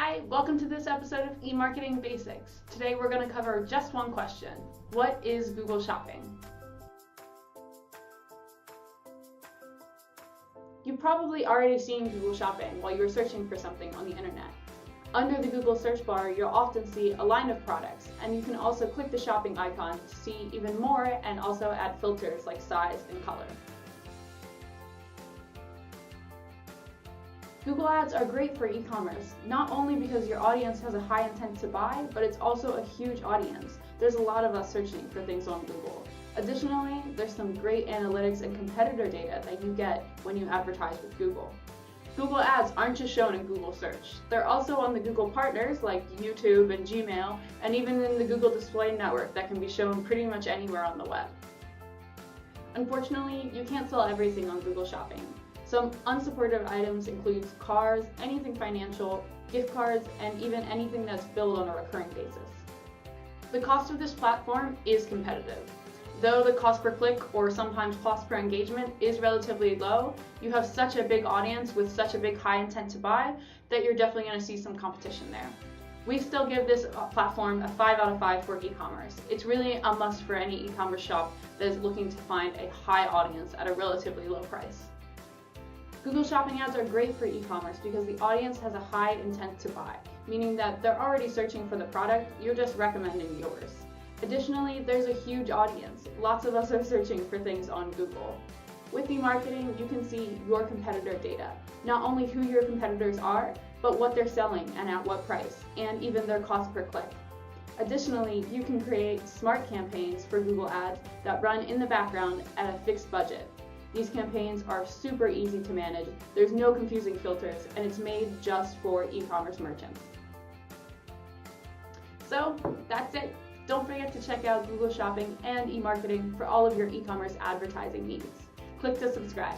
Hi, welcome to this episode of eMarketing Basics. Today we're going to cover just one question. What is Google Shopping? You've probably already seen Google Shopping while you were searching for something on the internet. Under the Google search bar, you'll often see a line of products, and you can also click the shopping icon to see even more and also add filters like size and color. Google Ads are great for e-commerce, not only because your audience has a high intent to buy, but it's also a huge audience. There's a lot of us searching for things on Google. Additionally, there's some great analytics and competitor data that you get when you advertise with Google. Google Ads aren't just shown in Google Search. They're also on the Google partners like YouTube and Gmail, and even in the Google Display Network that can be shown pretty much anywhere on the web. Unfortunately, you can't sell everything on Google Shopping. Some unsupported items include cars, anything financial, gift cards, and even anything that's billed on a recurring basis. The cost of this platform is competitive. Though the cost per click or sometimes cost per engagement is relatively low, you have such a big audience with such a big high intent to buy that you're definitely going to see some competition there. We still give this platform a 5 out of 5 for e-commerce. It's really a must for any e-commerce shop that is looking to find a high audience at a relatively low price. Google Shopping ads are great for e-commerce because the audience has a high intent to buy, meaning that they're already searching for the product, you're just recommending yours. Additionally, there's a huge audience. Lots of us are searching for things on Google. With eMarketing, you can see your competitor data, not only who your competitors are, but what they're selling and at what price, and even their cost per click. Additionally, you can create smart campaigns for Google Ads that run in the background at a fixed budget. These campaigns are super easy to manage, there's no confusing filters, and it's made just for e-commerce merchants. So, that's it. Don't forget to check out Google Shopping and eMarketing for all of your e-commerce advertising needs. Click to subscribe.